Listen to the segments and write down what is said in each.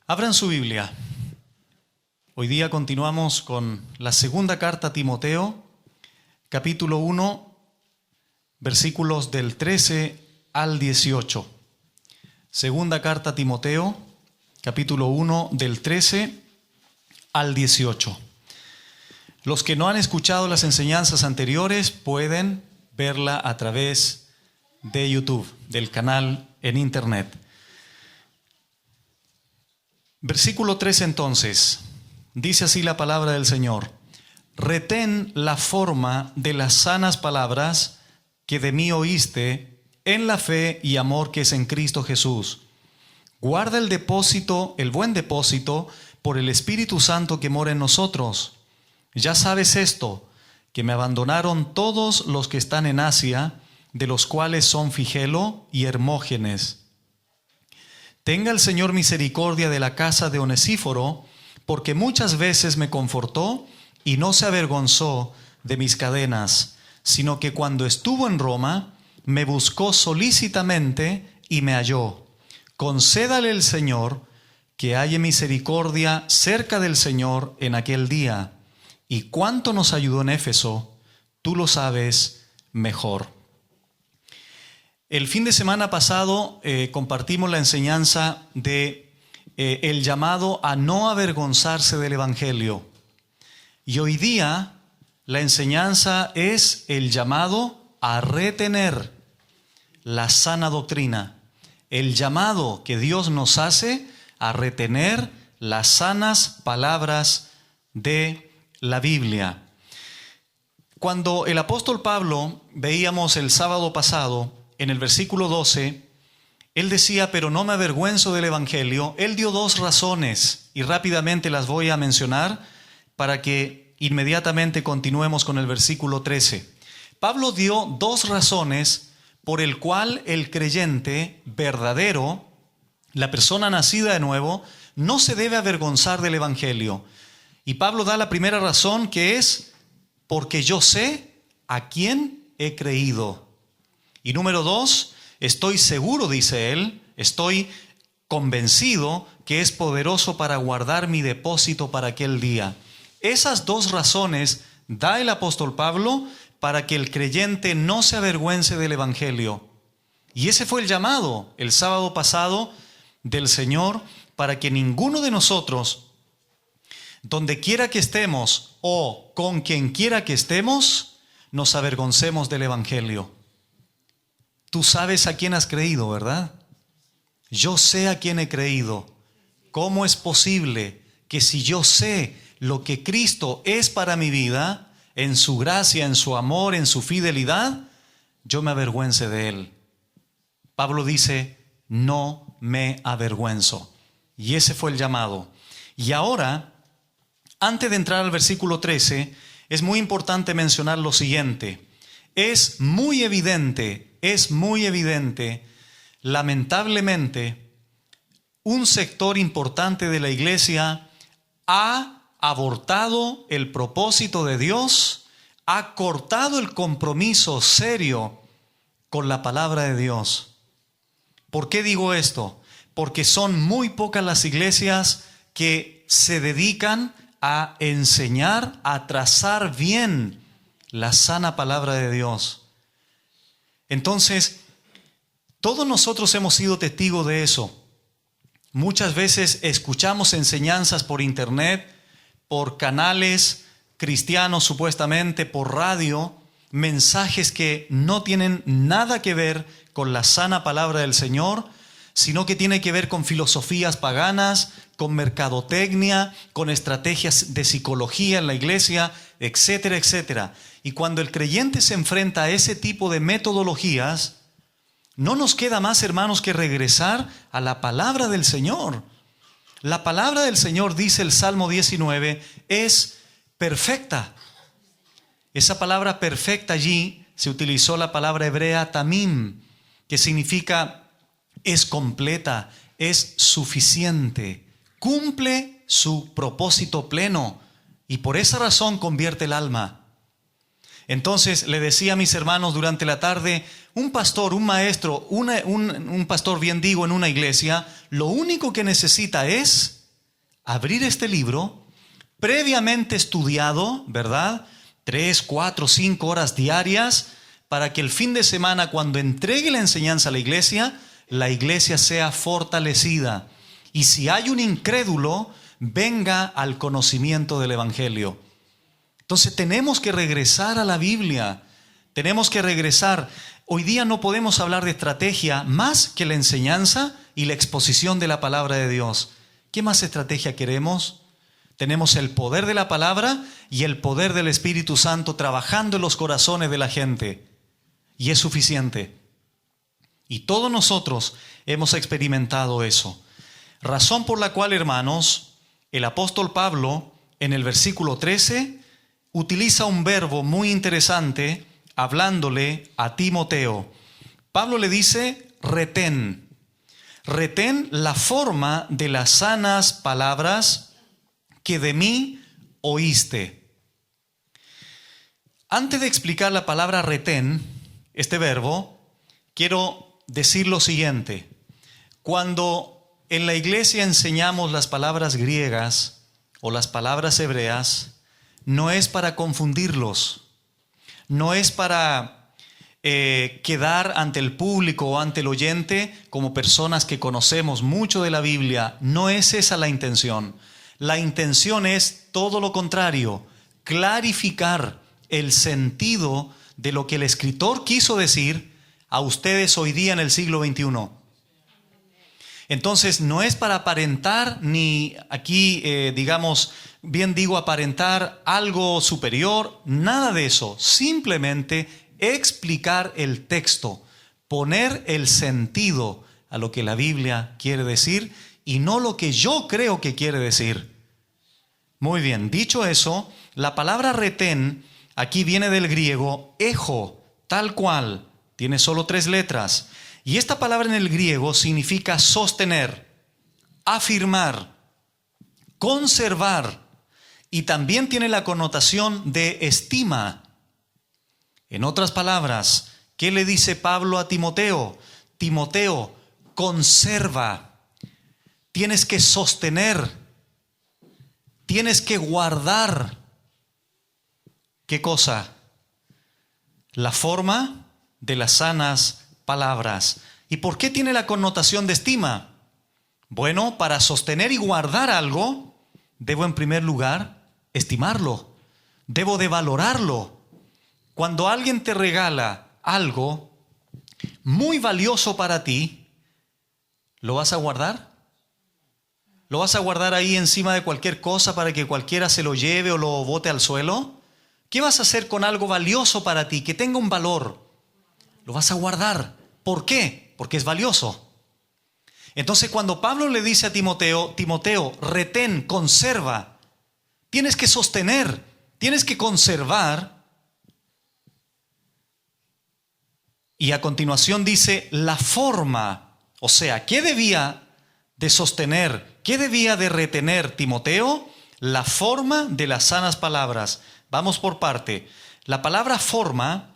Abran su Biblia. Hoy día continuamos con la segunda carta a Timoteo, capítulo 1, versículos del 13 al 18. Segunda carta a Timoteo, capítulo 1, del 13 al 18. Los que no han escuchado las enseñanzas anteriores pueden verla a través de YouTube, del canal en internet. Versículo 13 entonces, dice así la palabra del Señor: retén la forma de las sanas palabras que de mí oíste en la fe y amor que es en Cristo Jesús. Guarda el buen depósito por el Espíritu Santo que mora en nosotros. Ya sabes esto, que me abandonaron todos los que están en Asia, de los cuales son Figelo y Hermógenes. Tenga el Señor misericordia de la casa de Onesíforo, porque muchas veces me confortó y no se avergonzó de mis cadenas, sino que cuando estuvo en Roma, me buscó solícitamente y me halló. Concédale el Señor que haya misericordia cerca del Señor en aquel día. Y cuánto nos ayudó en Éfeso, tú lo sabes mejor. El fin de semana pasado compartimos la enseñanza de el llamado a no avergonzarse del Evangelio. Y hoy día la enseñanza es el llamado a retener la sana doctrina. El llamado que Dios nos hace a retener las sanas palabras de la Biblia. Cuando el apóstol Pablo veíamos el sábado pasado, en el versículo 12, él decía, pero no me avergüenzo del Evangelio. Él dio dos razones y rápidamente las voy a mencionar para que inmediatamente continuemos con el versículo 13. Pablo dio dos razones por el cual el creyente verdadero, la persona nacida de nuevo, no se debe avergonzar del Evangelio. Y Pablo da la primera razón, que es porque yo sé a quién he creído. Y número 2, estoy seguro, dice él, estoy convencido que es poderoso para guardar mi depósito para aquel día. Esas dos razones da el apóstol Pablo para que el creyente no se avergüence del Evangelio. Y ese fue el llamado el sábado pasado del Señor, para que ninguno de nosotros, donde quiera que estemos o con quien quiera que estemos, nos avergoncemos del Evangelio. Tú sabes a quién has creído, ¿verdad? Yo sé a quién he creído. ¿Cómo es posible que si yo sé lo que Cristo es para mi vida, en su gracia, en su amor, en su fidelidad, yo me avergüence de Él? Pablo dice, no me avergüenzo. Y ese fue el llamado. Y ahora, antes de entrar al versículo 13, es muy importante mencionar lo siguiente. Es muy evidente, lamentablemente, un sector importante de la iglesia ha abortado el propósito de Dios, ha cortado el compromiso serio con la palabra de Dios. ¿Por qué digo esto? Porque son muy pocas las iglesias que se dedican a enseñar, a trazar bien la sana palabra de Dios. Entonces, todos nosotros hemos sido testigos de eso. Muchas veces escuchamos enseñanzas por internet, por canales cristianos supuestamente, por radio, mensajes que no tienen nada que ver con la sana palabra del Señor, sino que tiene que ver con filosofías paganas, con mercadotecnia, con estrategias de psicología en la iglesia, etcétera, etcétera. Y cuando el creyente se enfrenta a ese tipo de metodologías, no nos queda más, hermanos, que regresar a la palabra del Señor. La palabra del Señor, dice el Salmo 19, es perfecta. Esa palabra perfecta, allí se utilizó la palabra hebrea tamim, que significa es completa, es suficiente, cumple su propósito pleno y por esa razón convierte el alma. Entonces le decía a mis hermanos durante la tarde, un pastor, un maestro, un pastor bien digo en una iglesia, lo único que necesita es abrir este libro, previamente estudiado, ¿verdad? 3, 4, 5 horas diarias, para que el fin de semana, cuando entregue la enseñanza a la iglesia sea fortalecida. Y si hay un incrédulo, venga al conocimiento del Evangelio. Entonces tenemos que regresar a la Biblia. Tenemos que regresar. Hoy día no podemos hablar de estrategia más que la enseñanza y la exposición de la palabra de Dios. ¿Qué más estrategia queremos? Tenemos el poder de la palabra y el poder del Espíritu Santo trabajando en los corazones de la gente. Y es suficiente. Y todos nosotros hemos experimentado eso. Razón por la cual, hermanos, el apóstol Pablo, en el versículo 13, utiliza un verbo muy interesante hablándole a Timoteo. Pablo le dice, retén. Retén la forma de las sanas palabras que de mí oíste. Antes de explicar la palabra retén, este verbo, quiero decir lo siguiente. Cuando en la iglesia enseñamos las palabras griegas o las palabras hebreas, no es para confundirlos, no es para quedar ante el público o ante el oyente como personas que conocemos mucho de la Biblia. No es esa la intención. La intención es todo lo contrario, clarificar el sentido de lo que el escritor quiso decir a ustedes hoy día en el siglo XXI. Entonces no es para aparentar, ni aquí aparentar algo superior, nada de eso. Simplemente explicar el texto, poner el sentido a lo que la Biblia quiere decir y no lo que yo creo que quiere decir. Muy bien, dicho eso, la palabra retén aquí viene del griego ejo, tal cual, tiene solo 3 letras. Y esta palabra en el griego significa sostener, afirmar, conservar, y también tiene la connotación de estima. En otras palabras, ¿qué le dice Pablo a Timoteo? Timoteo, conserva, tienes que sostener, tienes que guardar. ¿Qué cosa? La forma de las sanas palabras. ¿Y por qué tiene la connotación de estima? Bueno, para sostener y guardar algo, debo en primer lugar estimarlo. Debo de valorarlo. Cuando alguien te regala algo muy valioso para ti, ¿lo vas a guardar? ¿Lo vas a guardar ahí encima de cualquier cosa para que cualquiera se lo lleve o lo bote al suelo? ¿Qué vas a hacer con algo valioso para ti, que tenga un valor? Lo vas a guardar. ¿Por qué? Porque es valioso. Entonces, cuando Pablo le dice a Timoteo, Timoteo, retén, conserva, tienes que sostener, tienes que conservar. Y a continuación dice la forma, o sea, ¿qué debía de sostener? ¿Qué debía de retener Timoteo? La forma de las sanas palabras. Vamos por parte. La palabra forma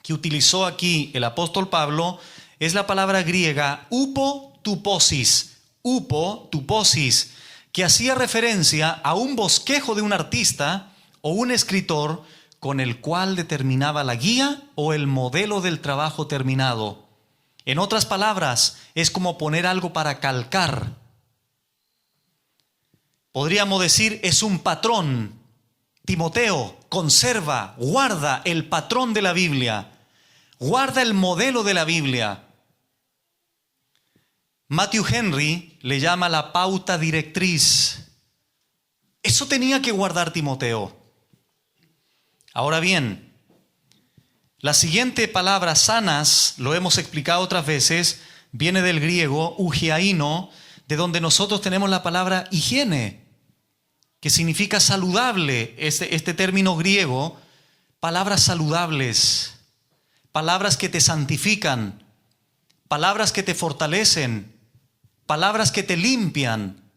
que utilizó aquí el apóstol Pablo es la palabra griega upotuposis, que hacía referencia a un bosquejo de un artista o un escritor con el cual determinaba la guía o el modelo del trabajo terminado. En otras palabras, es como poner algo para calcar. Podríamos decir, es un patrón. Timoteo, conserva, guarda el patrón de la Biblia. Guarda el modelo de la Biblia. Matthew Henry le llama la pauta directriz. Eso tenía que guardar Timoteo. Ahora bien, la siguiente palabra sanas, lo hemos explicado otras veces, viene del griego ugiaino, de donde nosotros tenemos la palabra higiene, que significa saludable. Este término griego, palabras saludables, palabras que te santifican, palabras que te fortalecen, palabras que te limpian,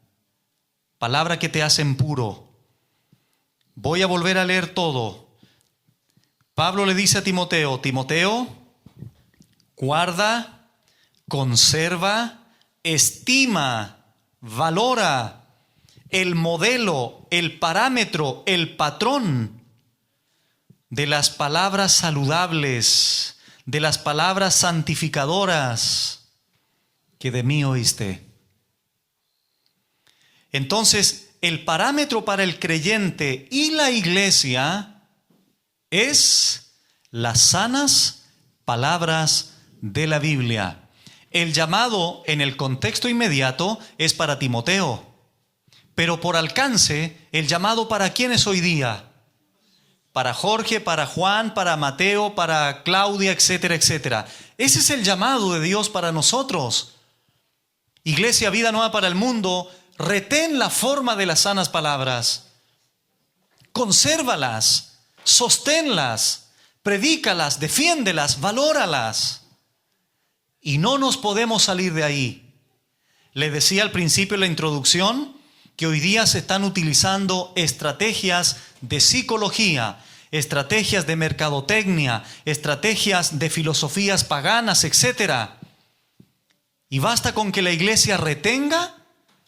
palabras que te hacen puro. Voy a volver a leer todo. Pablo le dice a Timoteo, Timoteo, guarda, conserva, estima, valora el modelo, el parámetro, el patrón de las palabras saludables, de las palabras santificadoras que de mí oíste. Entonces, el parámetro para el creyente y la iglesia es las sanas palabras de la Biblia. El llamado en el contexto inmediato es para Timoteo, pero por alcance, el llamado ¿para quién es hoy día? Para Jorge, para Juan, para Mateo, para Claudia, etcétera, etcétera. Ese es el llamado de Dios para nosotros. Iglesia Vida Nueva para el Mundo, retén la forma de las sanas palabras. Consérvalas, sosténlas, predícalas, defiéndelas, valóralas. Y no nos podemos salir de ahí. Les decía al principio en la introducción que hoy día se están utilizando estrategias de psicología, estrategias de mercadotecnia, estrategias de filosofías paganas, etc. Y basta con que la iglesia retenga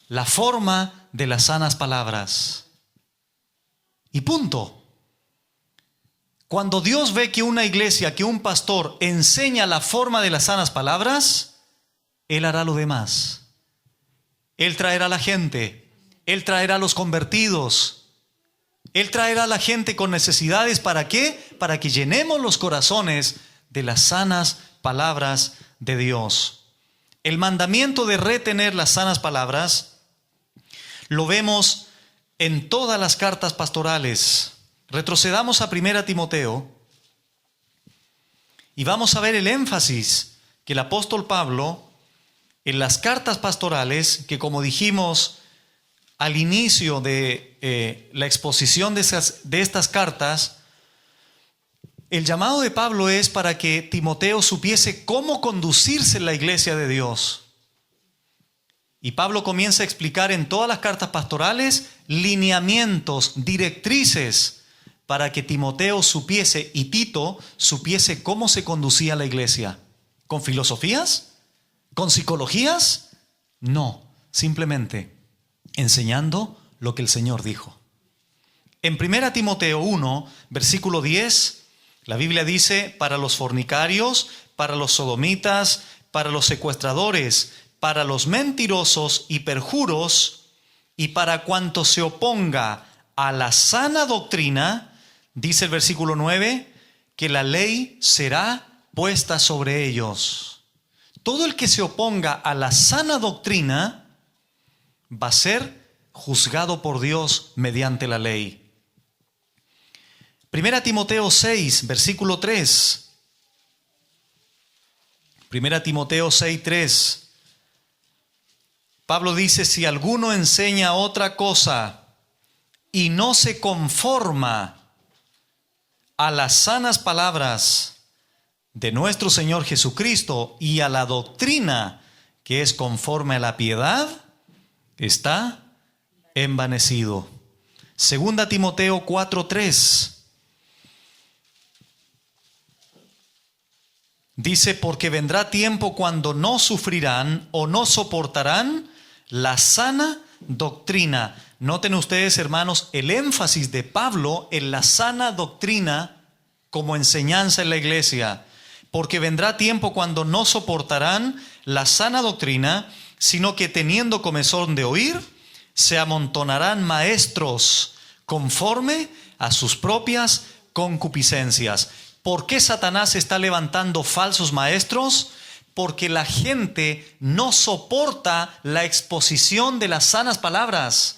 la forma de las sanas palabras. Y punto. Cuando Dios ve que una iglesia, que un pastor enseña la forma de las sanas palabras, Él hará lo demás. Él traerá a la gente, Él traerá a los convertidos, Él traerá a la gente con necesidades. ¿Para qué? Para que llenemos los corazones de las sanas palabras de Dios. El mandamiento de retener las sanas palabras lo vemos en todas las cartas pastorales. Retrocedamos a 1 Timoteo y vamos a ver el énfasis que el apóstol Pablo en las cartas pastorales, que como dijimos al inicio de la exposición de estas cartas, el llamado de Pablo es para que Timoteo supiese cómo conducirse en la iglesia de Dios. Y Pablo comienza a explicar en todas las cartas pastorales lineamientos, directrices, para que Timoteo supiese y Tito supiese cómo se conducía la iglesia. ¿Con filosofías? ¿Con psicologías? No, simplemente enseñando lo que el Señor dijo. En 1 Timoteo 1, versículo 10, la Biblia dice: para los fornicarios, para los sodomitas, para los secuestradores, para los mentirosos y perjuros, y para cuanto se oponga a la sana doctrina, dice el versículo 9, que la ley será puesta sobre ellos. Todo el que se oponga a la sana doctrina va a ser juzgado por Dios mediante la ley. 1 Timoteo 6, versículo 3. 1 Timoteo 6, 3. Pablo dice: si alguno enseña otra cosa y no se conforma a las sanas palabras de nuestro Señor Jesucristo y a la doctrina que es conforme a la piedad, está envanecido. 2 Timoteo 4:3 dice: porque vendrá tiempo cuando no sufrirán o no soportarán la sana doctrina. Noten ustedes, hermanos, el énfasis de Pablo en la sana doctrina como enseñanza en la iglesia. Porque vendrá tiempo cuando no soportarán la sana doctrina, sino que teniendo comezón de oír, se amontonarán maestros conforme a sus propias concupiscencias. ¿Por qué Satanás está levantando falsos maestros? Porque la gente no soporta la exposición de las sanas palabras.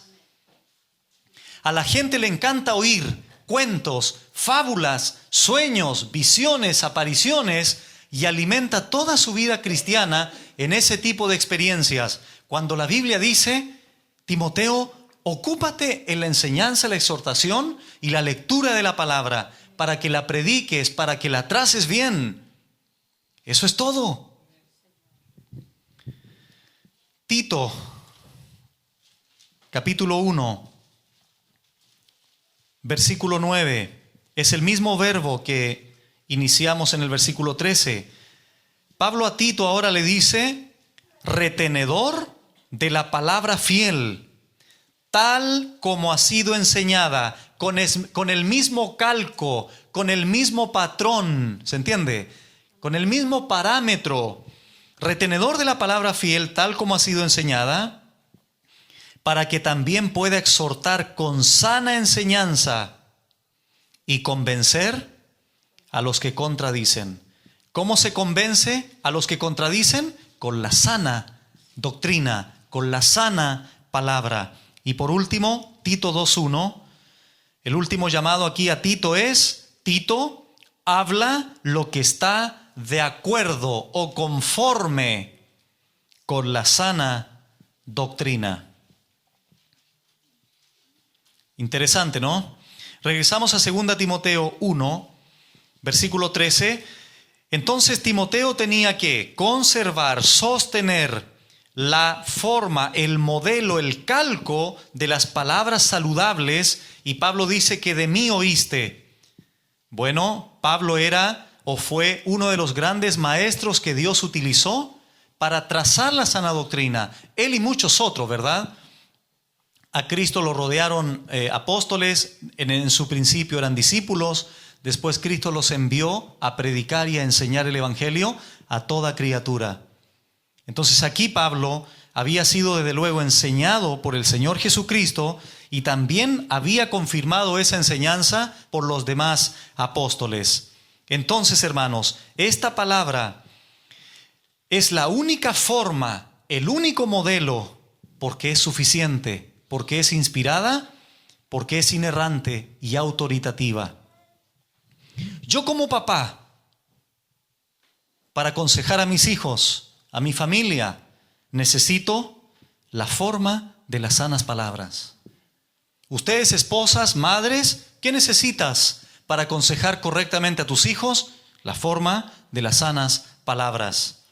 A la gente le encanta oír cuentos, fábulas, sueños, visiones, apariciones, y alimenta toda su vida cristiana en ese tipo de experiencias. Cuando la Biblia dice: Timoteo, ocúpate en la enseñanza, la exhortación y la lectura de la palabra, para que la prediques, para que la traces bien. Eso es todo. Tito, capítulo 1. Versículo 9, es el mismo verbo que iniciamos en el versículo 13. Pablo a Tito ahora le dice: retenedor de la palabra fiel, tal como ha sido enseñada, con el mismo calco, con el mismo patrón, ¿se entiende? Con el mismo parámetro, retenedor de la palabra fiel, tal como ha sido enseñada, para que también pueda exhortar con sana enseñanza y convencer a los que contradicen. ¿Cómo se convence a los que contradicen? Con la sana doctrina, con la sana palabra. Y por último, Tito 2:1, el último llamado aquí a Tito es: Tito, habla lo que está de acuerdo o conforme con la sana doctrina. Interesante, ¿no? Regresamos a 2 Timoteo 1, versículo 13. Entonces Timoteo tenía que conservar, sostener la forma, el modelo, el calco de las palabras saludables. Y Pablo dice que de mí oíste. Bueno, Pablo era o fue uno de los grandes maestros que Dios utilizó para trazar la sana doctrina. Él y muchos otros, ¿verdad? A Cristo lo rodearon apóstoles, en su principio eran discípulos, después Cristo los envió a predicar y a enseñar el evangelio a toda criatura. Entonces aquí Pablo había sido desde luego enseñado por el Señor Jesucristo y también había confirmado esa enseñanza por los demás apóstoles. Entonces, hermanos, esta palabra es la única forma, el único modelo, porque es suficiente, porque es inspirada, porque es inerrante y autoritativa. Yo como papá, para aconsejar a mis hijos, a mi familia, necesito la forma de las sanas palabras. Ustedes, esposas, madres, ¿qué necesitas para aconsejar correctamente a tus hijos? La forma de las sanas palabras.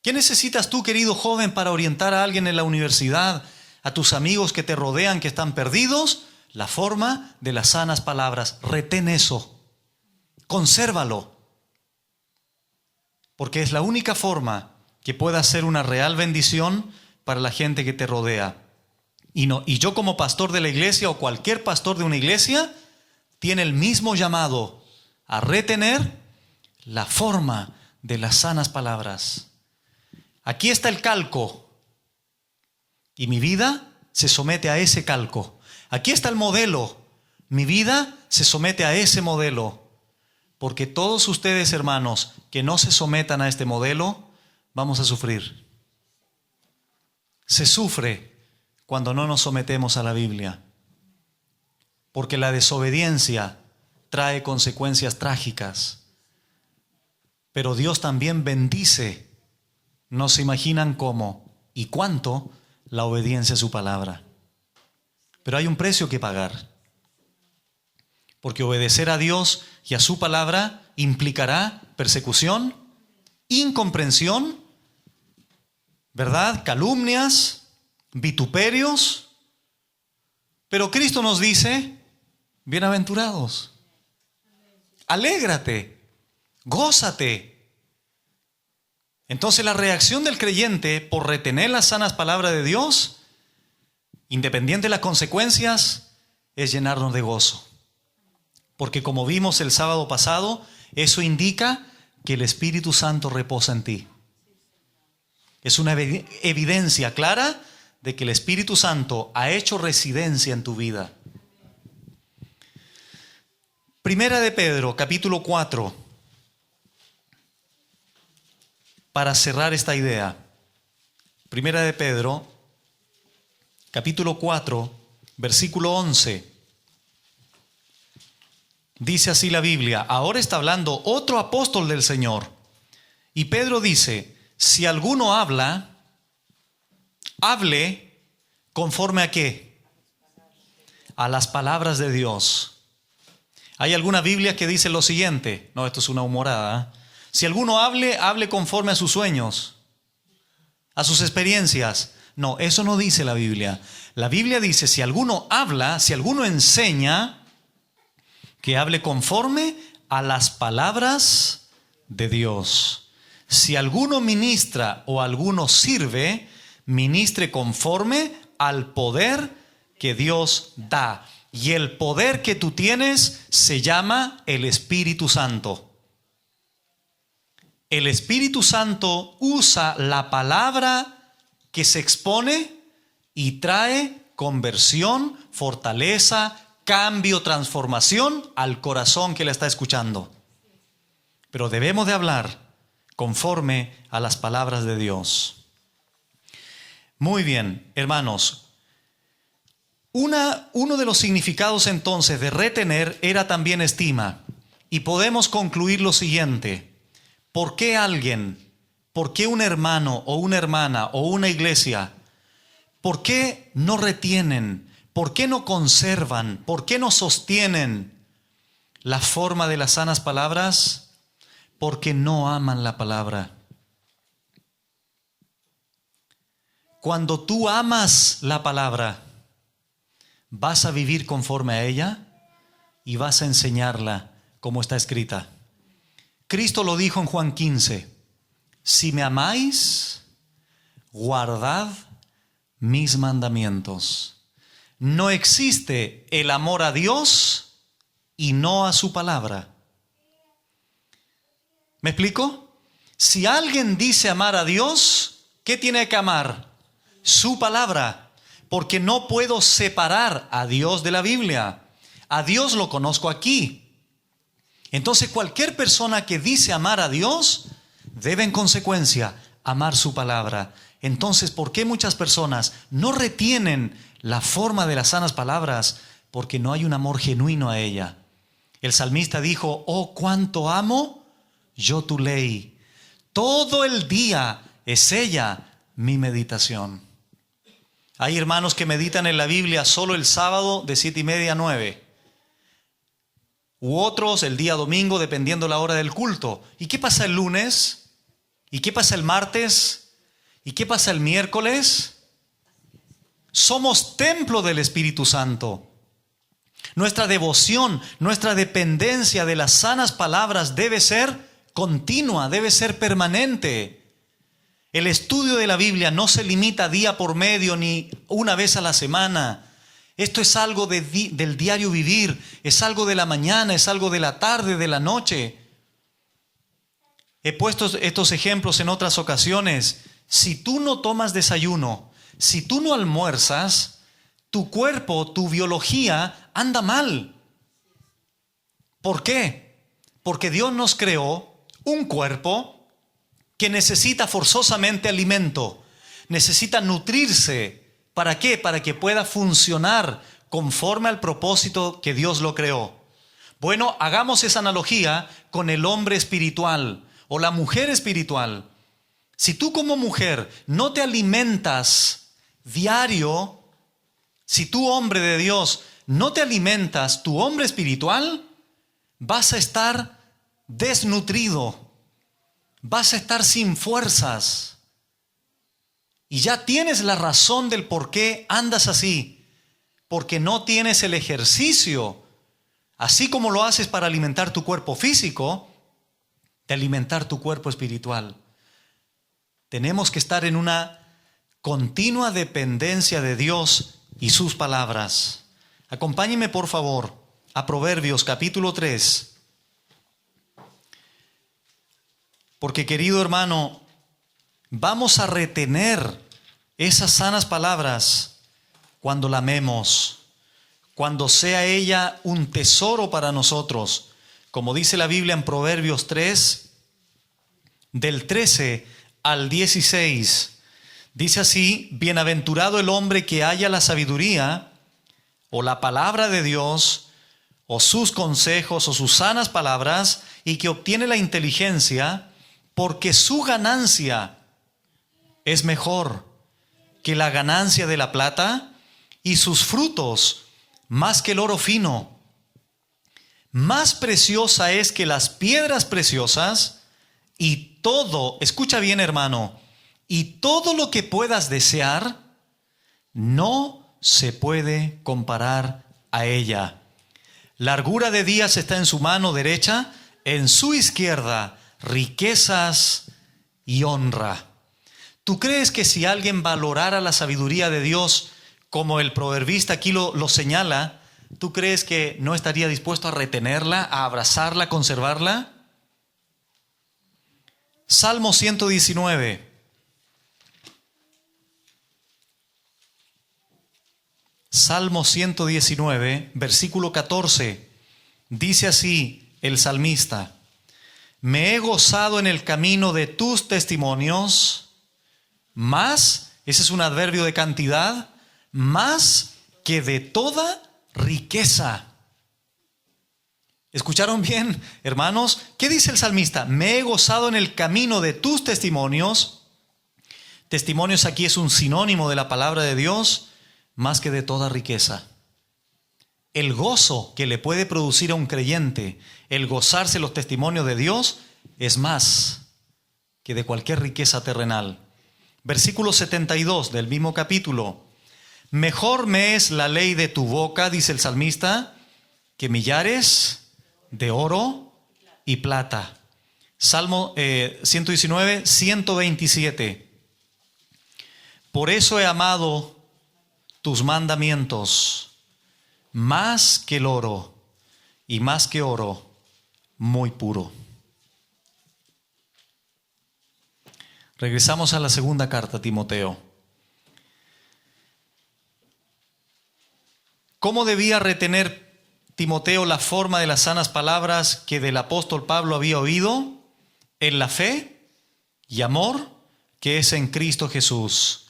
¿Qué necesitas tú, querido joven, para orientar a alguien en la universidad, a tus amigos que te rodean, que están perdidos? La forma de las sanas palabras. Retén eso. Consérvalo. Porque es la única forma que pueda ser una real bendición para la gente que te rodea. Y yo como pastor de la iglesia o cualquier pastor de una iglesia tiene el mismo llamado a retener la forma de las sanas palabras. Aquí está el calco y mi vida se somete a ese calco. Aquí está el modelo. Mi vida se somete a ese modelo. Porque todos ustedes, hermanos, que no se sometan a este modelo, vamos a sufrir. Se sufre cuando no nos sometemos a la Biblia. Porque la desobediencia trae consecuencias trágicas. Pero Dios también bendice, no se imaginan cómo y cuánto, la obediencia a su palabra. Pero hay un precio que pagar. Porque obedecer a Dios y a su palabra implicará persecución, incomprensión, ¿verdad? Calumnias, vituperios. Pero Cristo nos dice: bienaventurados, alégrate, gózate. Entonces la reacción del creyente por retener las sanas palabras de Dios, independiente de las consecuencias, es llenarnos de gozo. Porque como vimos el sábado pasado, eso indica que el Espíritu Santo reposa en ti. Es una evidencia clara de que el Espíritu Santo ha hecho residencia en tu vida. Primera de Pedro, capítulo 4. Para cerrar esta idea. Primera de Pedro, capítulo 4, versículo 11. Dice así la Biblia. Ahora está hablando otro apóstol del Señor. Y Pedro dice: si alguno habla, hable conforme a ¿qué? A las palabras de Dios. Hay alguna Biblia que dice lo siguiente. No, esto es una humorada. Si alguno hable conforme a sus sueños, a sus experiencias. No, eso no dice la Biblia. La Biblia dice: si alguno habla, si alguno enseña, que hable conforme a las palabras de Dios. Si alguno ministra o alguno sirve, ministre conforme al poder que Dios da. Y el poder que tú tienes se llama el Espíritu Santo. El Espíritu Santo usa la palabra que se expone y trae conversión, fortaleza, cambio, transformación al corazón que la está escuchando. Pero debemos de hablar conforme a las palabras de Dios. Muy bien, hermanos. Uno de los significados entonces de retener era también estima. Y podemos concluir lo siguiente. ¿Por qué alguien, por qué un hermano o una hermana o una iglesia, por qué no retienen, por qué no conservan, por qué no sostienen la forma de las sanas palabras? Porque no aman la palabra. Cuando tú amas la palabra, vas a vivir conforme a ella y vas a enseñarla como está escrita. Cristo lo dijo en Juan 15: si me amáis, guardad mis mandamientos. No existe el amor a Dios y no a su palabra. ¿Me explico? Si alguien dice amar a Dios, ¿qué tiene que amar? Su palabra. Porque no puedo separar a Dios de la Biblia. A Dios lo conozco aquí. Entonces cualquier persona que dice amar a Dios debe en consecuencia amar su palabra. Entonces, ¿por qué muchas personas no retienen la forma de las sanas palabras? Porque no hay un amor genuino a ella. El salmista dijo: oh, cuánto amo yo tu ley. Todo el día es ella mi meditación. Hay hermanos que meditan en la Biblia solo el sábado de 7:30 a 9. U otros el día domingo, dependiendo la hora del culto. ¿Y qué pasa el lunes? ¿Y qué pasa el martes? ¿Y qué pasa el miércoles? Somos templo del Espíritu Santo. Nuestra devoción, nuestra dependencia de las sanas palabras debe ser continua, debe ser permanente. El estudio de la Biblia no se limita día por medio ni una vez a la semana. Esto es algo del diario vivir, es algo de la mañana, es algo de la tarde, de la noche. He puesto estos ejemplos en otras ocasiones. Si tú no tomas desayuno, si tú no almuerzas, tu cuerpo, tu biología anda mal. ¿Por qué? Porque Dios nos creó un cuerpo que necesita forzosamente alimento, necesita nutrirse. ¿Para qué? Para que pueda funcionar conforme al propósito que Dios lo creó. Bueno, hagamos esa analogía con el hombre espiritual o la mujer espiritual. Si tú como mujer no te alimentas diario, si tú, hombre de Dios, no te alimentas tu hombre espiritual, vas a estar desnutrido, vas a estar sin fuerzas. Y ya tienes la razón del por qué andas así. Porque no tienes el ejercicio, así como lo haces para alimentar tu cuerpo físico, de alimentar tu cuerpo espiritual. Tenemos que estar en una continua dependencia de Dios y sus palabras. Acompáñeme por favor a Proverbios capítulo 3. Porque, querido hermano, vamos a retener esas sanas palabras cuando la amemos, cuando sea ella un tesoro para nosotros. Como dice la Biblia en Proverbios 3, del 13 al 16, dice así: bienaventurado el hombre que halla la sabiduría, o la palabra de Dios, o sus consejos, o sus sanas palabras, y que obtiene la inteligencia, porque su ganancia es mejor que la ganancia de la plata, y sus frutos más que el oro fino. Más preciosa es que las piedras preciosas, y todo, escucha bien hermano, y todo lo que puedas desear, no se puede comparar a ella. Largura de días está en su mano derecha, en su izquierda riquezas y honra. ¿Tú crees que si alguien valorara la sabiduría de Dios como el proverbista aquí lo señala, ¿tú crees que no estaría dispuesto a retenerla, a abrazarla, a conservarla? Salmo 119. Salmo 119, versículo 14. Dice así el salmista: me he gozado en el camino de tus testimonios, más, ese es un adverbio de cantidad, más que de toda riqueza. ¿Escucharon bien, hermanos? ¿Qué dice el salmista? Me he gozado en el camino de tus testimonios. Testimonios aquí es un sinónimo de la palabra de Dios, más que de toda riqueza. El gozo que le puede producir a un creyente, el gozarse los testimonios de Dios, es más que de cualquier riqueza terrenal. Versículo 72 del mismo capítulo. Mejor me es la ley de tu boca, dice el salmista, que millares de oro y plata. Salmo 119, 127. Por eso he amado tus mandamientos más que el oro, y más que oro muy puro. Regresamos a la segunda carta a Timoteo. ¿Cómo debía retener Timoteo la forma de las sanas palabras que del apóstol Pablo había oído? En la fe y amor que es en Cristo Jesús.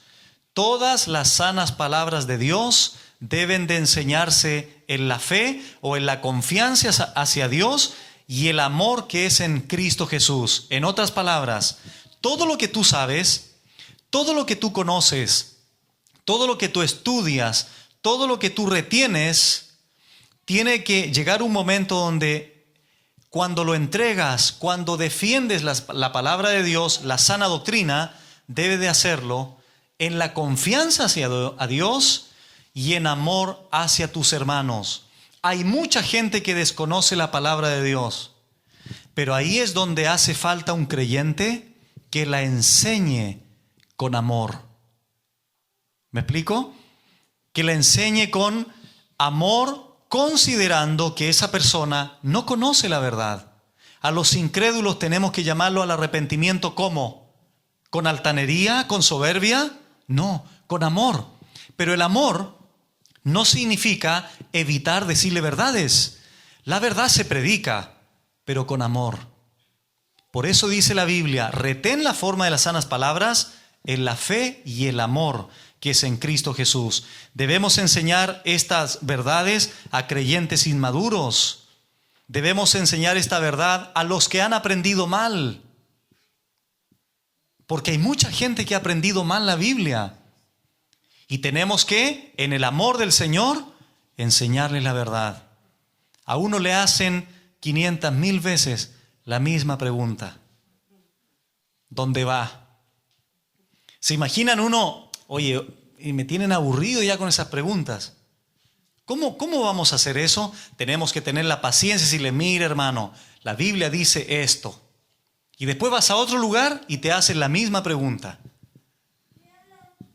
Todas las sanas palabras de Dios deben de enseñarse en la fe o en la confianza hacia Dios y el amor que es en Cristo Jesús. En otras palabras, todo lo que tú sabes, todo lo que tú conoces, todo lo que tú estudias, todo lo que tú retienes, tiene que llegar un momento donde cuando lo entregas, cuando defiendes la palabra de Dios, la sana doctrina, debe de hacerlo en la confianza hacia Dios y en amor hacia tus hermanos. Hay mucha gente que desconoce la palabra de Dios, pero ahí es donde hace falta un creyente que la enseñe con amor. ¿Me explico? Que la enseñe con amor, considerando que esa persona no conoce la verdad. A los incrédulos tenemos que llamarlo al arrepentimiento, ¿cómo? ¿Con altanería? ¿Con soberbia? No, con amor. Pero el amor no significa evitar decirle verdades. La verdad se predica, pero con amor. Por eso dice la Biblia, retén la forma de las sanas palabras en la fe y el amor que es en Cristo Jesús. Debemos enseñar estas verdades a creyentes inmaduros. Debemos enseñar esta verdad a los que han aprendido mal. Porque hay mucha gente que ha aprendido mal la Biblia. Y tenemos que, en el amor del Señor, enseñarle la verdad. A uno le hacen 500,000 veces la misma pregunta. ¿Dónde va? ¿Se imaginan uno? Oye, y me tienen aburrido ya con esas preguntas. ¿Cómo vamos a hacer eso? Tenemos que tener la paciencia y decirle, mire hermano, la Biblia dice esto. Y después vas a otro lugar y te hacen la misma pregunta.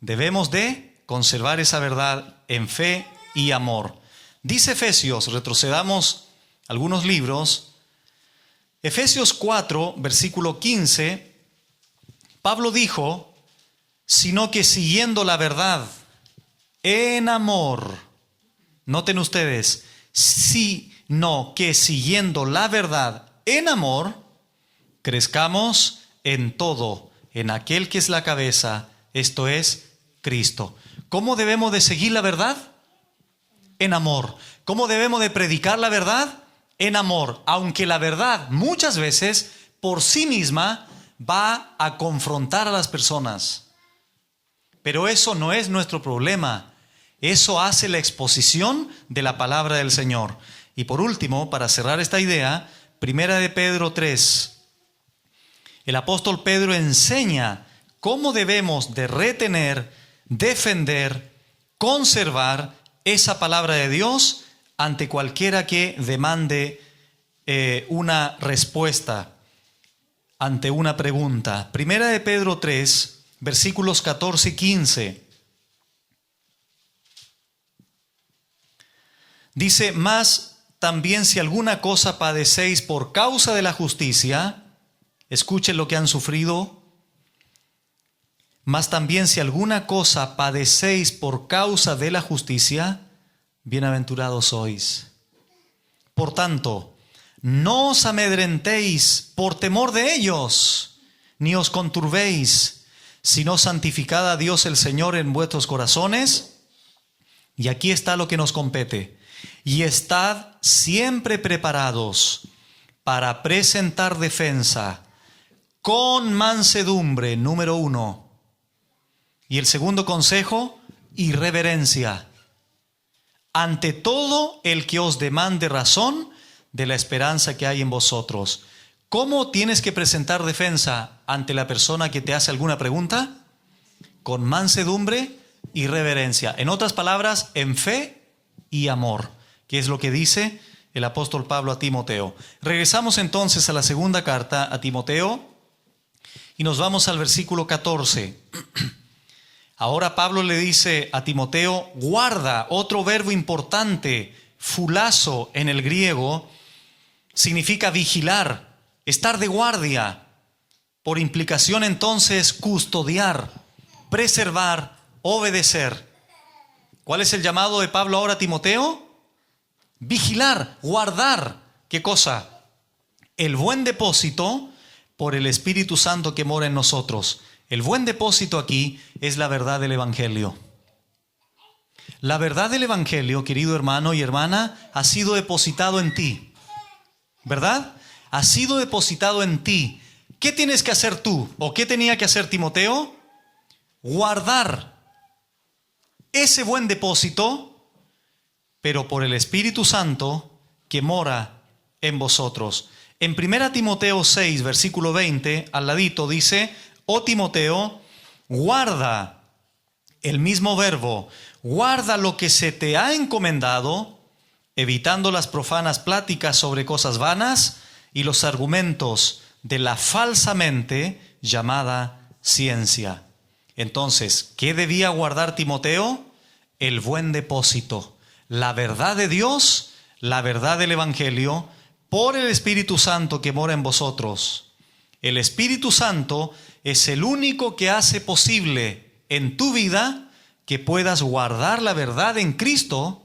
Debemos de conservar esa verdad en fe y amor. Dice Efesios, retrocedamos algunos libros. Efesios 4, versículo 15, Pablo dijo, sino que siguiendo la verdad en amor, noten ustedes, sino que siguiendo la verdad en amor, crezcamos en todo, en aquel que es la cabeza, esto es Cristo. ¿Cómo debemos de seguir la verdad? En amor. ¿Cómo debemos de predicar la verdad? En amor. Aunque la verdad muchas veces por sí misma va a confrontar a las personas. Pero eso no es nuestro problema. Eso hace la exposición de la palabra del Señor. Y por último, para cerrar esta idea, 1 de Pedro 3. El apóstol Pedro enseña cómo debemos de retener, defender, conservar esa palabra de Dios ante cualquiera que demande una respuesta, ante una pregunta. 1 de Pedro 3, versículos 14 y 15. Dice, más también si alguna cosa padecéis por causa de la justicia, escuchen lo que han sufrido, más también si alguna cosa padecéis por causa de la justicia, bienaventurados sois. Por tanto, no os amedrentéis por temor de ellos, ni os conturbéis, sino santificad a Dios el Señor en vuestros corazones. Y aquí está lo que nos compete. Y estad siempre preparados para presentar defensa con mansedumbre, número 1. Y el segundo consejo, irreverencia. Ante todo el que os demande razón de la esperanza que hay en vosotros. ¿Cómo tienes que presentar defensa ante la persona que te hace alguna pregunta? Con mansedumbre y reverencia. En otras palabras, en fe y amor, que es lo que dice el apóstol Pablo a Timoteo. Regresamos entonces a la segunda carta a Timoteo y nos vamos al versículo 14. Ahora Pablo le dice a Timoteo, guarda, otro verbo importante, fulazo en el griego, significa vigilar, estar de guardia. Por implicación entonces, custodiar, preservar, obedecer. ¿Cuál es el llamado de Pablo ahora a Timoteo? Vigilar, guardar. ¿Qué cosa? El buen depósito por el Espíritu Santo que mora en nosotros. El buen depósito aquí es la verdad del Evangelio. La verdad del Evangelio, querido hermano y hermana, ha sido depositado en ti. ¿Verdad? Ha sido depositado en ti. ¿Qué tienes que hacer tú? ¿O qué tenía que hacer Timoteo? Guardar ese buen depósito, pero por el Espíritu Santo que mora en vosotros. En 1 Timoteo 6, versículo 20, al ladito dice, oh Timoteo, guarda, el mismo verbo, guarda lo que se te ha encomendado, evitando las profanas pláticas sobre cosas vanas y los argumentos de la falsamente llamada ciencia. Entonces, ¿qué debía guardar Timoteo? El buen depósito, la verdad de Dios, la verdad del Evangelio, por el Espíritu Santo que mora en vosotros. El Espíritu Santo es el único que hace posible en tu vida que puedas guardar la verdad en Cristo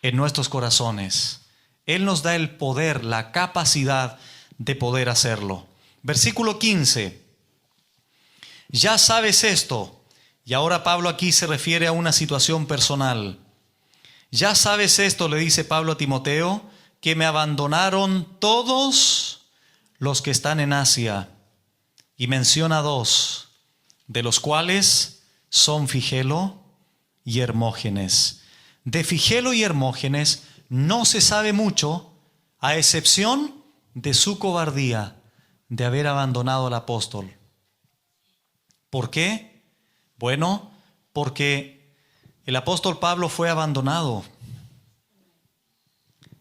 en nuestros corazones. Él nos da el poder, la capacidad de poder hacerlo. Versículo 15. Ya sabes esto. Y ahora Pablo aquí se refiere a una situación personal. Ya sabes esto, le dice Pablo a Timoteo, que me abandonaron todos los que están en Asia. Y menciona 2, de los cuales son Figelo y Hermógenes. De Figelo y Hermógenes no se sabe mucho, a excepción de su cobardía de haber abandonado al apóstol. ¿Por qué? Bueno, porque el apóstol Pablo fue abandonado.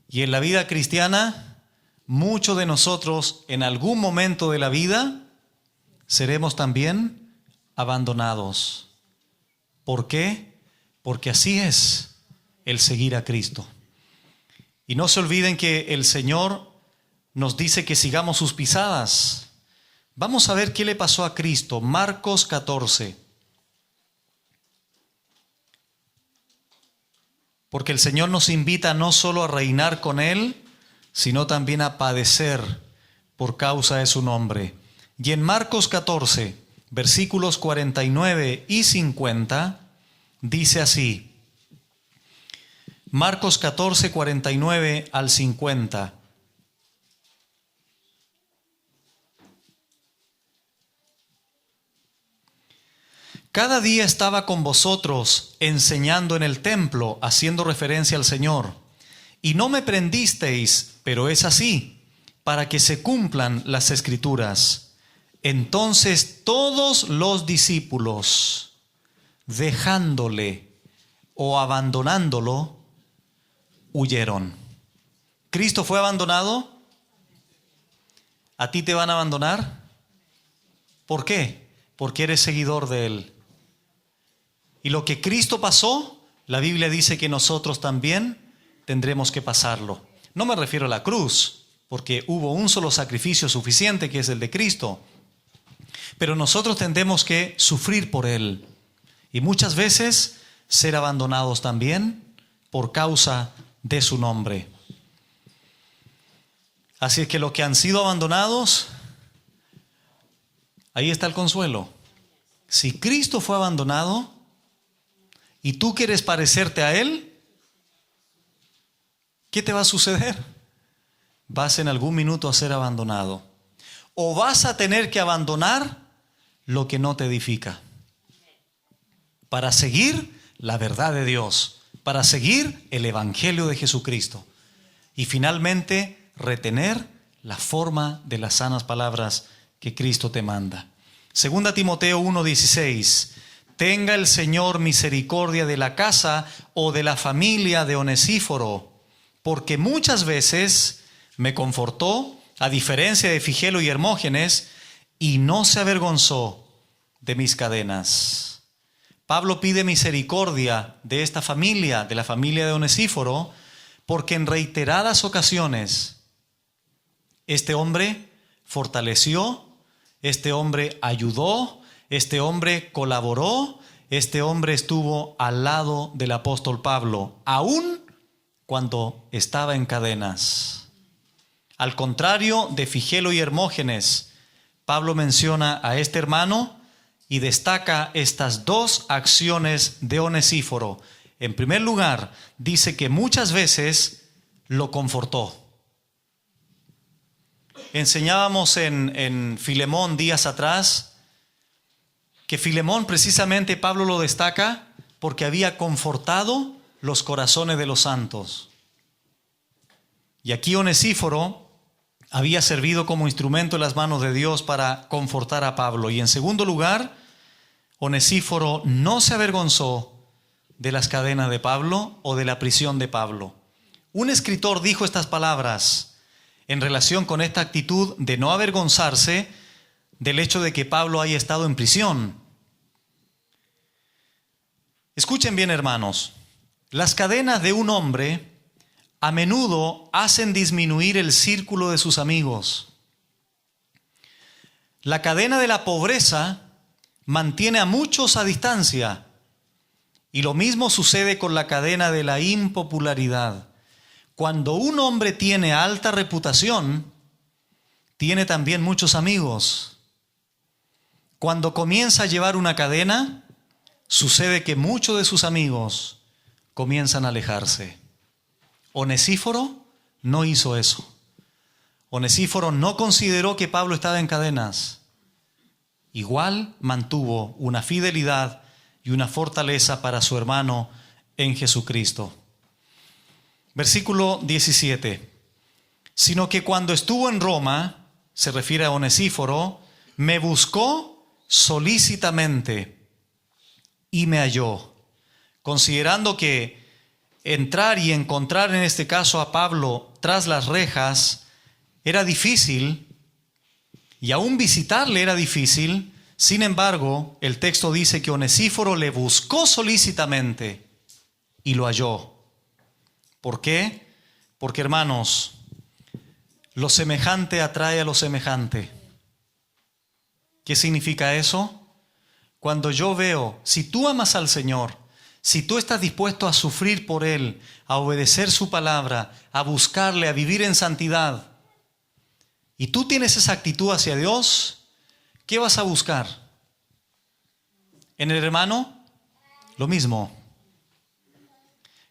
Y en la vida cristiana, muchos de nosotros en algún momento de la vida seremos también abandonados. ¿Por qué? Porque así es el seguir a Cristo. Y no se olviden que el Señor nos dice que sigamos sus pisadas. Vamos a ver qué le pasó a Cristo. Marcos 14. Porque el Señor nos invita no solo a reinar con Él, sino también a padecer por causa de su nombre. Y en Marcos 14, versículos 49 y 50, dice así. Marcos 14, 49 al 50. Cada día estaba con vosotros enseñando en el templo, haciendo referencia al Señor. Y no me prendisteis, pero es así, para que se cumplan las Escrituras. Entonces todos los discípulos, dejándole o abandonándolo, huyeron. ¿Cristo fue abandonado? ¿A ti te van a abandonar? ¿Por qué? Porque eres seguidor de Él. Y lo que Cristo pasó, la Biblia dice que nosotros también tendremos que pasarlo. No me refiero a la cruz, porque hubo un solo sacrificio suficiente, que es el de Cristo. Pero nosotros tendremos que sufrir por Él. Y muchas veces ser abandonados también por causa de su nombre. Así es que los que han sido abandonados, ahí está el consuelo. Si Cristo fue abandonado y tú quieres parecerte a Él, ¿qué te va a suceder? Vas en algún minuto a ser abandonado. O vas a tener que abandonar lo que no te edifica para seguir la verdad de Dios, para seguir el Evangelio de Jesucristo y finalmente retener la forma de las sanas palabras que Cristo te manda. Segunda Timoteo 1:16. Tenga el Señor misericordia de la casa o de la familia de Onesíforo, porque muchas veces me confortó, a diferencia de Figelo y Hermógenes, y no se avergonzó de mis cadenas. Pablo pide misericordia de esta familia, de la familia de Onesíforo, porque en reiteradas ocasiones este hombre fortaleció, este hombre ayudó, este hombre colaboró, este hombre estuvo al lado del apóstol Pablo, aún cuando estaba en cadenas. Al contrario de Figelo y Hermógenes, Pablo menciona a este hermano y destaca estas dos acciones de Onesíforo. En primer lugar, dice que muchas veces lo confortó. Enseñábamos en Filemón días atrás que Filemón precisamente Pablo lo destaca porque había confortado los corazones de los santos. Y aquí Onesíforo había servido como instrumento en las manos de Dios para confortar a Pablo. Y en segundo lugar, Onesíforo no se avergonzó de las cadenas de Pablo o de la prisión de Pablo. Un escritor dijo estas palabras en relación con esta actitud de no avergonzarse del hecho de que Pablo haya estado en prisión. Escuchen bien, hermanos. Las cadenas de un hombre a menudo hacen disminuir el círculo de sus amigos. La cadena de la pobreza mantiene a muchos a distancia. Y lo mismo sucede con la cadena de la impopularidad. Cuando un hombre tiene alta reputación, tiene también muchos amigos. Cuando comienza a llevar una cadena, sucede que muchos de sus amigos comienzan a alejarse. Onesíforo no hizo eso. Onesíforo no consideró que Pablo estaba en cadenas. Igual mantuvo una fidelidad y una fortaleza para su hermano en Jesucristo. Versículo 17. Sino que cuando estuvo en Roma, se refiere a Onesíforo, me buscó solícitamente y me halló. Considerando que entrar y encontrar en este caso a Pablo tras las rejas era difícil, y aún visitarle era difícil, sin embargo, el texto dice que Onesíforo le buscó solícitamente y lo halló. ¿Por qué? Porque, hermanos, lo semejante atrae a lo semejante. ¿Qué significa eso? Cuando yo veo, si tú amas al Señor, si tú estás dispuesto a sufrir por Él, a obedecer su palabra, a buscarle, a vivir en santidad, y tú tienes esa actitud hacia Dios, ¿qué vas a buscar? ¿En el hermano? Lo mismo.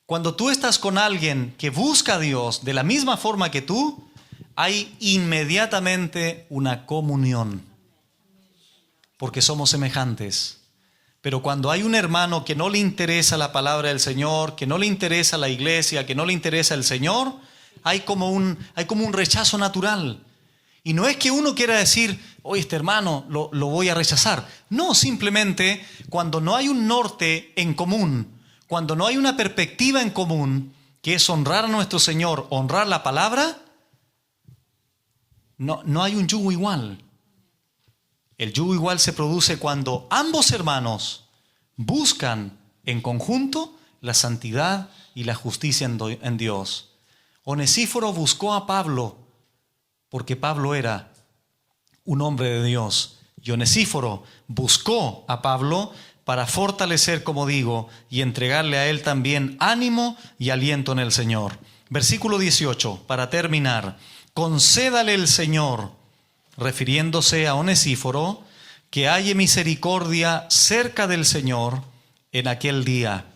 Cuando tú estás con alguien que busca a Dios de la misma forma que tú, hay inmediatamente una comunión, porque somos semejantes. Pero cuando hay un hermano que no le interesa la palabra del Señor, que no le interesa la iglesia, que no le interesa el Señor, hay como un rechazo natural. Y no es que uno quiera decir, oye, este hermano lo voy a rechazar. No, simplemente cuando no hay un norte en común, cuando no hay una perspectiva en común, que es honrar a nuestro Señor, honrar la palabra, no hay un yugo igual. El yugo igual se produce cuando ambos hermanos buscan en conjunto la santidad y la justicia en Dios. Onesíforo buscó a Pablo porque Pablo era un hombre de Dios. Y Onesíforo buscó a Pablo para fortalecer, como digo, y entregarle a él también ánimo y aliento en el Señor. Versículo 18, para terminar. Concédale el Señor, refiriéndose a Onesíforo, que halle misericordia cerca del Señor en aquel día.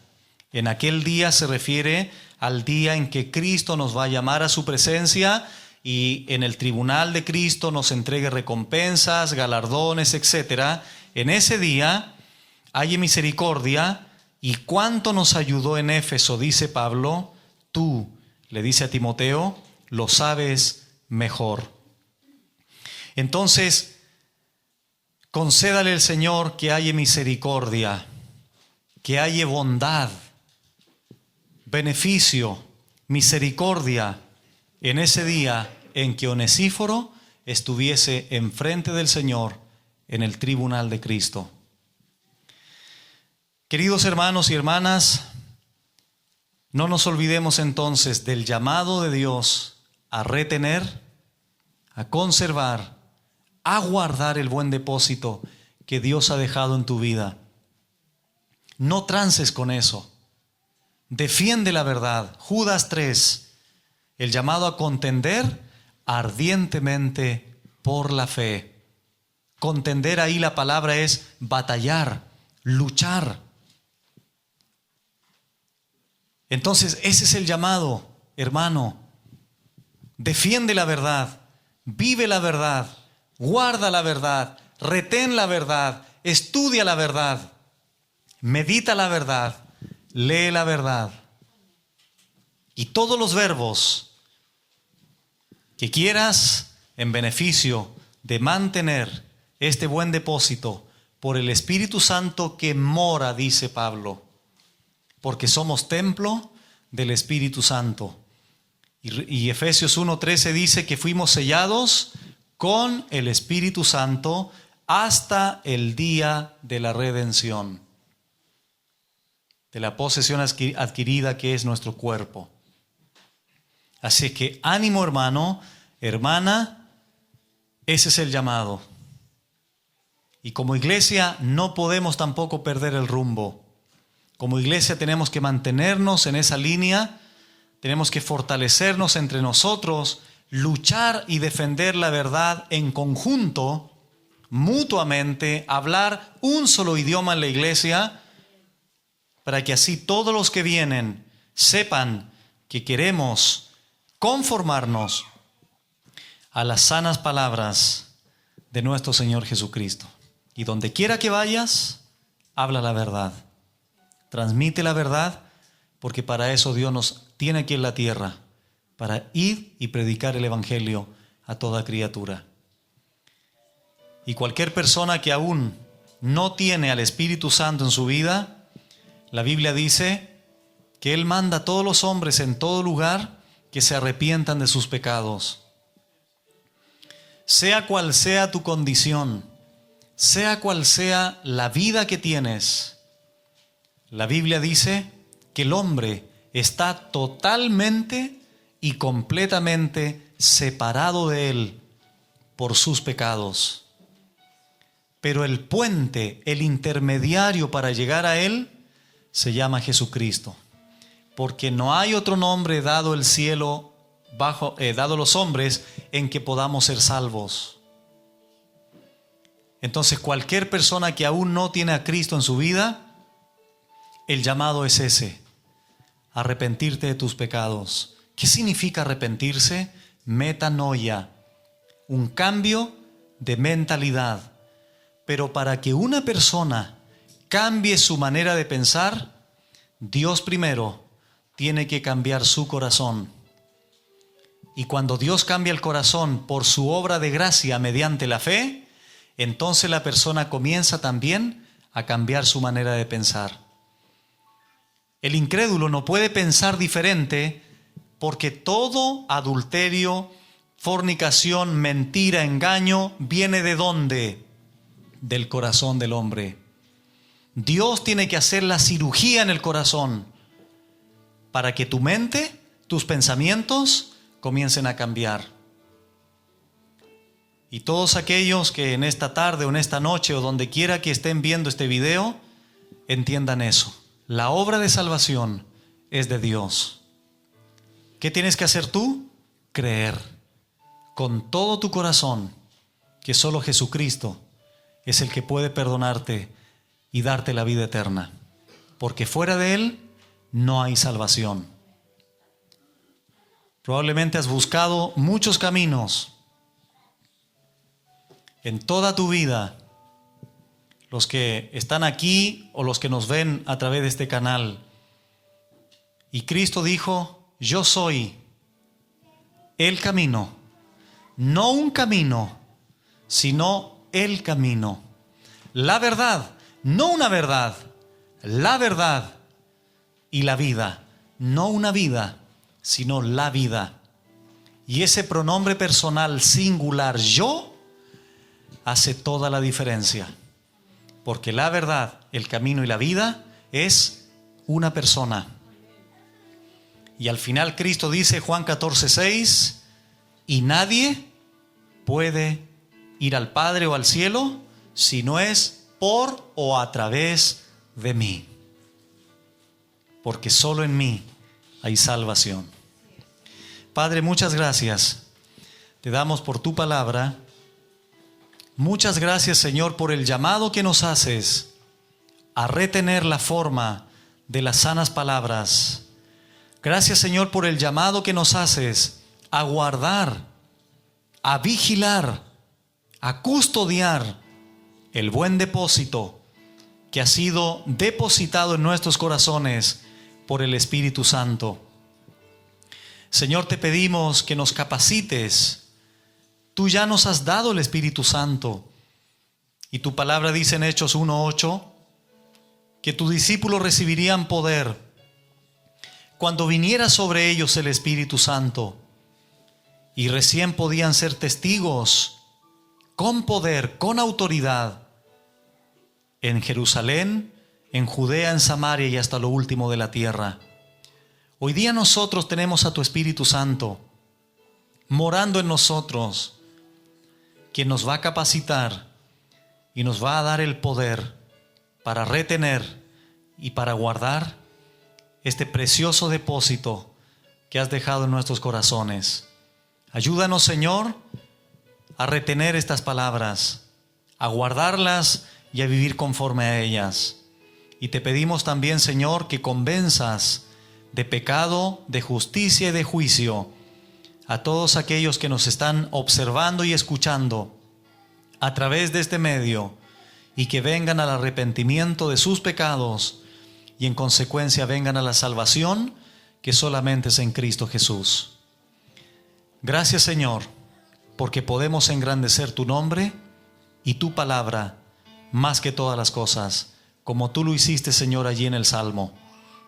En aquel día se refiere al día en que Cristo nos va a llamar a su presencia y en el tribunal de Cristo nos entregue recompensas, galardones, etc. En ese día halle misericordia. Y cuánto nos ayudó en Éfeso, dice Pablo, tú, le dice a Timoteo, lo sabes mejor. Entonces, concédale el Señor que halle misericordia, que halle bondad, beneficio, misericordia en ese día en que Onesíforo estuviese enfrente del Señor en el tribunal de Cristo. Queridos hermanos y hermanas, no nos olvidemos entonces del llamado de Dios a retener, a conservar, a guardar el buen depósito que Dios ha dejado en tu vida. No trances con eso. Defiende la verdad. Judas 3, el llamado a contender ardientemente por la fe. Contender, ahí la palabra es batallar, luchar. Entonces ese es el llamado, hermano. Defiende la verdad, vive la verdad, guarda la verdad, retén la verdad, estudia la verdad, medita la verdad, lee la verdad. Y todos los verbos que quieras en beneficio de mantener este buen depósito por el Espíritu Santo que mora, dice Pablo, porque somos templo del Espíritu Santo. Y Efesios 1:13 dice que fuimos sellados con el Espíritu Santo hasta el día de la redención, de la posesión adquirida que es nuestro cuerpo. Así que ánimo, hermano, hermana, ese es el llamado. Y como iglesia no podemos tampoco perder el rumbo. Como iglesia tenemos que mantenernos en esa línea, tenemos que fortalecernos entre nosotros, luchar y defender la verdad en conjunto, mutuamente, hablar un solo idioma en la iglesia, para que así todos los que vienen sepan que queremos conformarnos a las sanas palabras de nuestro Señor Jesucristo. Y donde quiera que vayas, habla la verdad. Transmite la verdad, porque para eso Dios nos tiene aquí en la tierra, para ir y predicar el Evangelio a toda criatura. Y cualquier persona que aún no tiene al Espíritu Santo en su vida, la Biblia dice que Él manda a todos los hombres en todo lugar que se arrepientan de sus pecados. Sea cual sea tu condición, sea cual sea la vida que tienes, la Biblia dice que el hombre está totalmente y completamente separado de Él por sus pecados. Pero el puente, el intermediario para llegar a Él, se llama Jesucristo. Porque no hay otro nombre dado el cielo, dado a los hombres, en que podamos ser salvos. Entonces cualquier persona que aún no tiene a Cristo en su vida, el llamado es ese: arrepentirte de tus pecados. ¿Qué significa arrepentirse? Metanoia, un cambio de mentalidad. Pero para que una persona cambie su manera de pensar, Dios primero tiene que cambiar su corazón. Y cuando Dios cambia el corazón por su obra de gracia mediante la fe, entonces la persona comienza también a cambiar su manera de pensar. El incrédulo no puede pensar diferente, porque todo adulterio, fornicación, mentira, engaño, viene ¿de dónde? Del corazón del hombre. Dios tiene que hacer la cirugía en el corazón para que tu mente, tus pensamientos comiencen a cambiar. Y todos aquellos que en esta tarde o en esta noche o donde quiera que estén viendo este video, entiendan eso. La obra de salvación es de Dios. ¿Qué tienes que hacer tú? Creer con todo tu corazón que solo Jesucristo es el que puede perdonarte y darte la vida eterna, porque fuera de Él no hay salvación. Probablemente has buscado muchos caminos en toda tu vida, los que están aquí o los que nos ven a través de este canal. Y Cristo dijo: yo soy el camino, no un camino, sino el camino. La verdad, no una verdad, la verdad y la vida, no una vida, sino la vida. Y ese pronombre personal singular, yo, hace toda la diferencia. Porque la verdad, el camino y la vida es una persona. Y al final Cristo dice, Juan 14:6, y nadie puede ir al Padre o al cielo si no es por o a través de mí. Porque solo en mí hay salvación. Padre, muchas gracias. Te damos por tu palabra. Muchas gracias, Señor, por el llamado que nos haces a retener la forma de las sanas palabras. Gracias, Señor, por el llamado que nos haces a guardar, a vigilar, a custodiar el buen depósito que ha sido depositado en nuestros corazones por el Espíritu Santo. Señor, te pedimos que nos capacites. Tú ya nos has dado el Espíritu Santo. Y tu palabra dice en Hechos 1:8 que tus discípulos recibirían poder cuando viniera sobre ellos el Espíritu Santo. Y recién podían ser testigos con poder, con autoridad, en Jerusalén, en Judea, en Samaria y hasta lo último de la tierra. Hoy día nosotros tenemos a tu Espíritu Santo morando en nosotros, quien nos va a capacitar y nos va a dar el poder para retener y para guardar este precioso depósito que has dejado en nuestros corazones. Ayúdanos, Señor, a retener estas palabras, a guardarlas y a vivir conforme a ellas. Y te pedimos también, Señor, que convenzas de pecado, de justicia y de juicio a todos aquellos que nos están observando y escuchando a través de este medio, y que vengan al arrepentimiento de sus pecados y en consecuencia vengan a la salvación que solamente es en Cristo Jesús. Gracias, Señor, porque podemos engrandecer tu nombre y tu palabra más que todas las cosas, como tú lo hiciste, Señor, allí en el Salmo.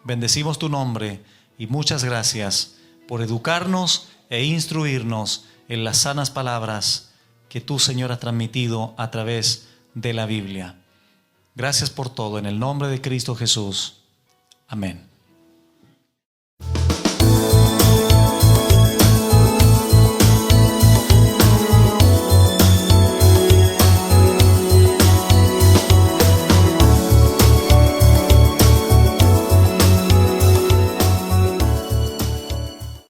Bendecimos tu nombre y muchas gracias por educarnos e instruirnos en las sanas palabras que tú, Señor, has transmitido a través de la Biblia. Gracias por todo, en el nombre de Cristo Jesús. Amén.